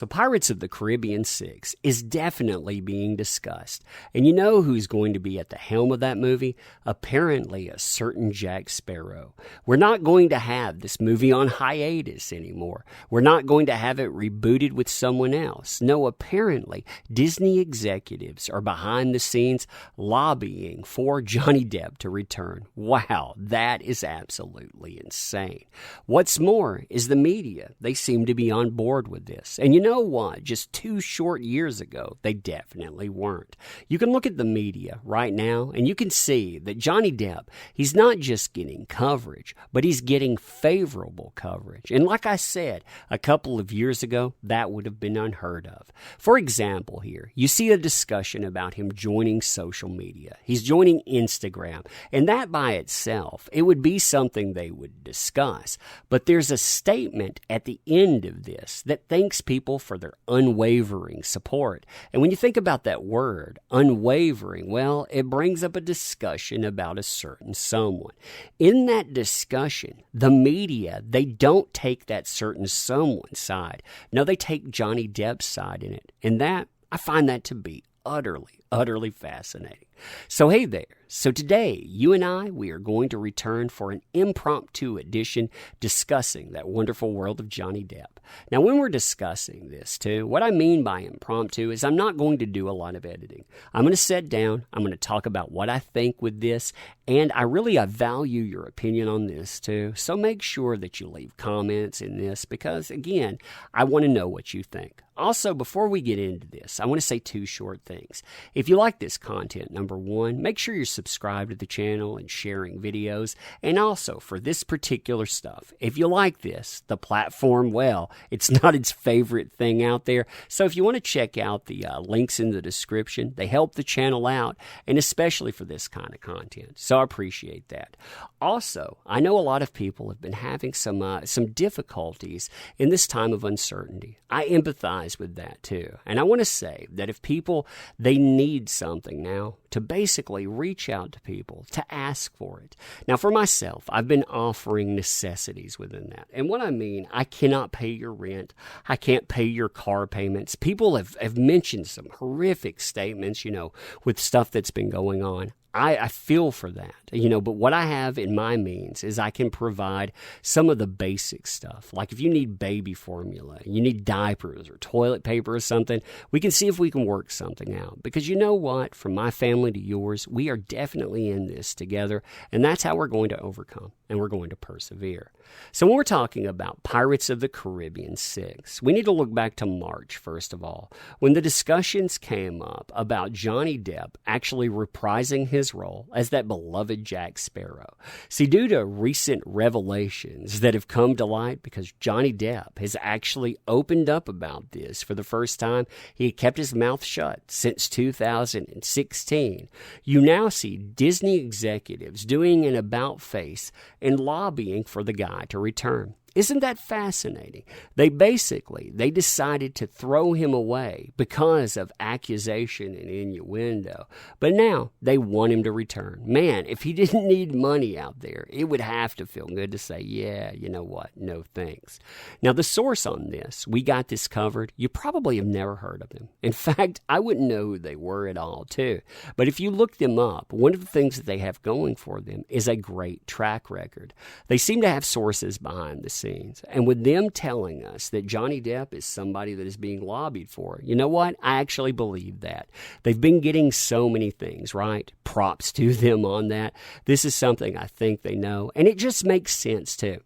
The Pirates of the Caribbean 6 is definitely being discussed. And you know who's going to be at the helm of that movie? Apparently a certain Jack Sparrow. We're not going to have this movie on hiatus anymore. We're not going to have it rebooted with someone else. No, apparently Disney executives are behind the scenes lobbying for Johnny Depp to return. Wow, that is absolutely insane. What's more is the media. They seem to be on board with this. And you know what? Just 2 short years ago, they definitely weren't. You can look at the media right now, and you can see that Johnny Depp, he's not just getting coverage, but he's getting favorable coverage. And like I said, a couple of years ago, that would have been unheard of. For example here, you see a discussion about him joining social media. He's joining Instagram, and that by itself, it would be something they would discuss. But there's a statement at the end of this that thanks people for their unwavering support. And when you think about that word, unwavering, well, it brings up a discussion about a certain someone. In that discussion, the media, they don't take that certain someone's side. No, they take Johnny Depp's side in it. And that, I find that to be utterly fascinating. So hey there. So today, you and I, we are going to return for an impromptu edition discussing that wonderful world of Johnny Depp. Now, when we're discussing this too, what I mean by impromptu is I'm not going to do a lot of editing. I'm going to sit down, I'm going to talk about what I think with this, and I value your opinion on this too. So make sure that you leave comments in this because, again, I want to know what you think. Also, before we get into this, I want to say 2 short things. If you like this content, number 1, make sure you're subscribed to the channel and sharing videos. And also, for this particular stuff, if you like this, the platform, well, it's not its favorite thing out there. So if you want to check out the links in the description, they help the channel out, and especially for this kind of content. So I appreciate that. Also, I know a lot of people have been having some difficulties in this time of uncertainty. I empathize with that too. And I want to say that if people, they need something now, to basically reach out to people, to ask for it. Now, for myself, I've been offering necessities within that. And what I mean, I cannot pay your rent. I can't pay your car payments. People have mentioned some horrific statements, with stuff that's been going on. I feel for that, but what I have in my means is I can provide some of the basic stuff. Like if you need baby formula, you need diapers or toilet paper or something, we can see if we can work something out. Because you know what? From my family to yours, we are definitely in this together, and that's how we're going to overcome, and we're going to persevere. So when we're talking about Pirates of the Caribbean 6, we need to look back to March, first of all, when the discussions came up about Johnny Depp actually reprising his role as that beloved Jack Sparrow. See, due to recent revelations that have come to light because Johnny Depp has actually opened up about this for the first time, he had kept his mouth shut since 2016. You now see Disney executives doing an about-face and lobbying for the guy to return. Isn't that fascinating? They decided to throw him away because of accusation and innuendo. But now they want him to return. Man, if he didn't need money out there, it would have to feel good to say, yeah, you know what? No thanks. Now, the source on this, we got this covered. You probably have never heard of them. In fact, I wouldn't know who they were at all, too. But if you look them up, one of the things that they have going for them is a great track record. They seem to have sources behind the scenes. And with them telling us that Johnny Depp is somebody that is being lobbied for, you know what? I actually believe that. They've been getting so many things, right? Props to them on that. This is something I think they know. And it just makes sense, too.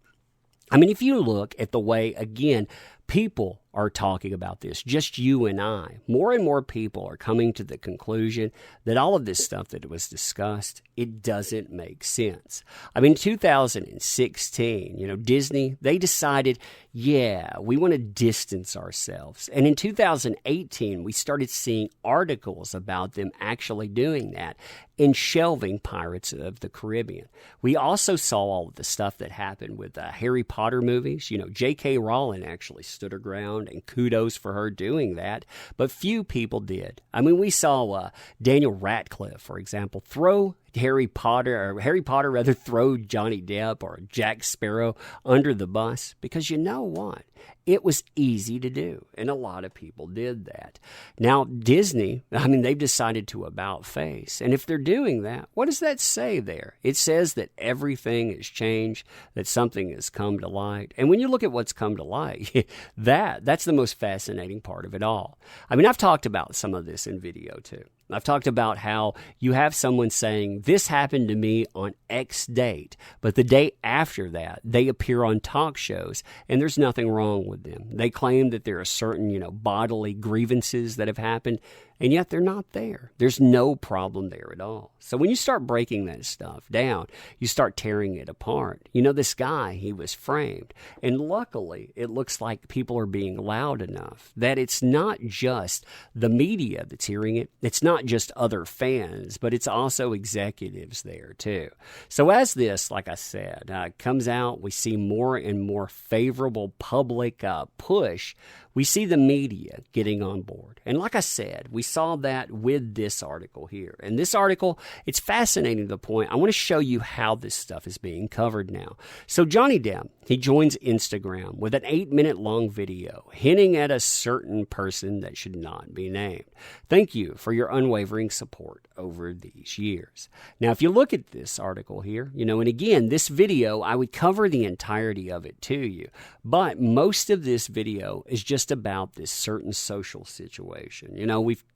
I mean, if you look at the way, again, people are talking about this, just you and I, more and more people are coming to the conclusion that all of this stuff that was discussed, it doesn't make sense. I mean, 2016, Disney, they decided, yeah, we want to distance ourselves. And in 2018, we started seeing articles about them actually doing that and shelving Pirates of the Caribbean. We also saw all of the stuff that happened with the Harry Potter movies. J.K. Rowling actually stood her ground, and kudos for her doing that, but few people did. I mean, we saw Daniel Radcliffe, for example, throw Harry Potter throw Johnny Depp or Jack Sparrow under the bus because you know what? It was easy to do, and a lot of people did that. Now, Disney, they've decided to about face, and if they're doing that, what does that say there? It says that everything has changed, that something has come to light, and when you look at what's come to light, that's the most fascinating part of it all. I've talked about some of this in video, too. I've talked about how you have someone saying, this happened to me on X date, but the day after that, they appear on talk shows, and there's nothing wrong with them. They claim that there are certain, bodily grievances that have happened, and yet they're not there. There's no problem there at all. So when you start breaking that stuff down, you start tearing it apart. This guy, he was framed. And luckily, it looks like people are being loud enough that it's not just the media that's hearing it. It's not just other fans, but it's also executives there too. So as this, like I said, comes out, we see more and more favorable public push. We see the media getting on board. And like I said, we saw that with this article here. And this article, it's fascinating to the point. I want to show you how this stuff is being covered now. So Johnny Depp, he joins Instagram with an 8-minute long video hinting at a certain person that should not be named. Thank you for your unwavering support over these years. Now, if you look at this article here, and again, this video, I would cover the entirety of it to you. But most of this video is just about this certain social situation.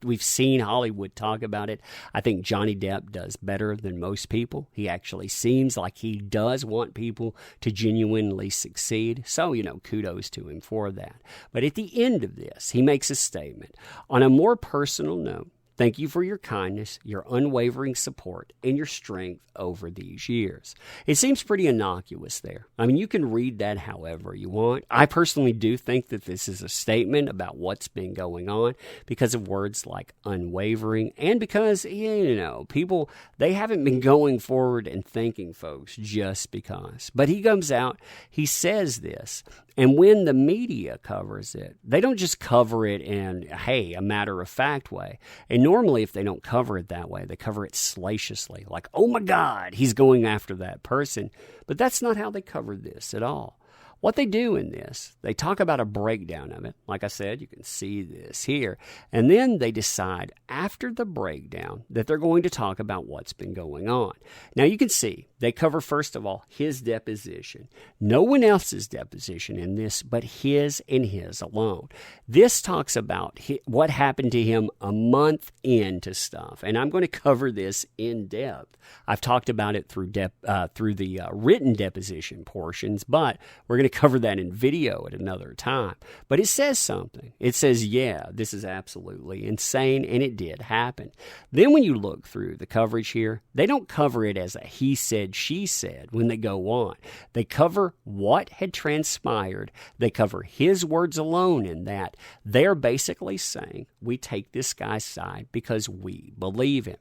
We've seen Hollywood talk about it. I think Johnny Depp does better than most people. He actually seems like he does want people to genuinely succeed. So, kudos to him for that. But at the end of this, he makes a statement. On a more personal note, thank you for your kindness, your unwavering support, and your strength over these years. It seems pretty innocuous there. You can read that however you want. I personally do think that this is a statement about what's been going on because of words like unwavering and because, people, they haven't been going forward and thanking folks just because. But he comes out, he says this, and when the media covers it, they don't just cover it in, hey, a matter-of-fact way. And normally, if they don't cover it that way, they cover it salaciously, like, oh my God, he's going after that person. But that's not how they covered this at all. What they do in this, they talk about a breakdown of it. Like I said, you can see this here. And then they decide after the breakdown that they're going to talk about what's been going on. Now you can see they cover, first of all, his deposition. No one else's deposition in this but his and his alone. This talks about what happened to him a month into stuff. And I'm going to cover this in depth. I've talked about it through the written deposition portions, but we're going to cover that in video at another time. But it says something. It says, yeah, this is absolutely insane, and it did happen. Then when you look through the coverage here, they don't cover it as a he said, she said when they go on. They cover what had transpired. They cover his words alone in that. They're basically saying, we take this guy's side because we believe him.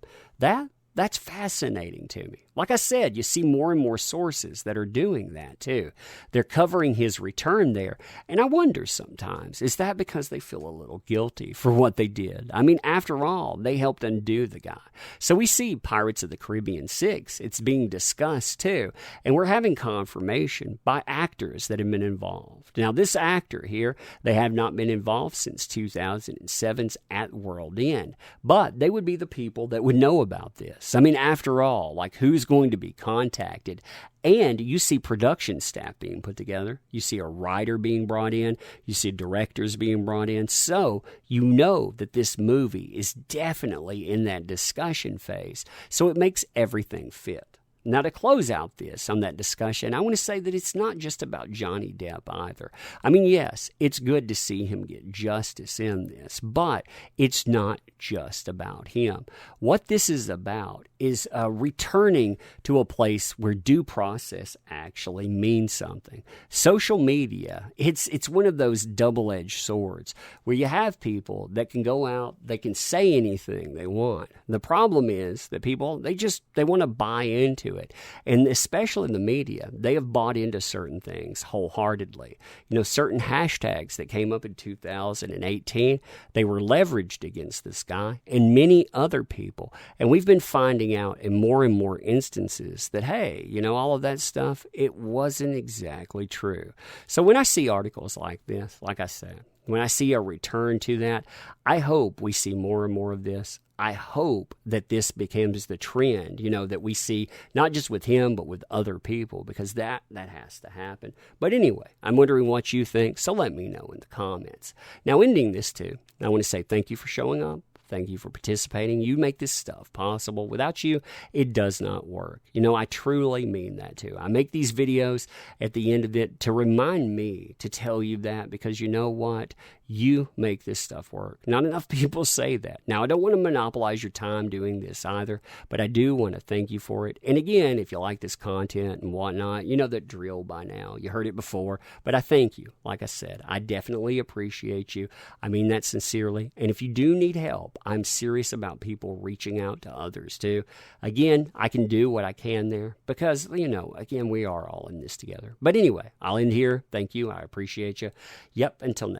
That's fascinating to me. Like I said, you see more and more sources that are doing that too. They're covering his return there. And I wonder sometimes, is that because they feel a little guilty for what they did? After all, they helped undo the guy. So we see Pirates of the Caribbean 6. It's being discussed too. And we're having confirmation by actors that have been involved. Now, this actor here, they have not been involved since 2007's At World End. But they would be the people that would know about this. After all, like who's going to be contacted? And you see production staff being put together. You see a writer being brought in. You see directors being brought in. So you know that this movie is definitely in that discussion phase. So it makes everything fit. Now, to close out this on that discussion, I want to say that it's not just about Johnny Depp either. Yes, it's good to see him get justice in this, but it's not just about him. What this is about is returning to a place where due process actually means something. Social media, it's one of those double-edged swords where you have people that can go out, they can say anything they want. The problem is that people, they want to buy into it. And especially in the media, they have bought into certain things wholeheartedly. Certain hashtags that came up in 2018, they were leveraged against this guy and many other people. And we've been finding finding out in more and more instances that, hey, all of that stuff, it wasn't exactly true. So when I see articles like this, like I said, when I see a return to that, I hope we see more and more of this. I hope that this becomes the trend, that we see not just with him, but with other people, because that has to happen. But anyway, I'm wondering what you think, so let me know in the comments. Now, ending this too, I want to say thank you for showing up. Thank you for participating. You make this stuff possible. Without you, it does not work. I truly mean that too. I make these videos at the end of it to remind me to tell you that, because you know what? You make this stuff work. Not enough people say that. Now, I don't want to monopolize your time doing this either, but I do want to thank you for it. And again, if you like this content and whatnot, you know the drill by now. You heard it before, but I thank you. Like I said, I definitely appreciate you. I mean that sincerely. And if you do need help, I'm serious about people reaching out to others too. Again, I can do what I can there because, again, we are all in this together. But anyway, I'll end here. Thank you. I appreciate you. Yep, until next.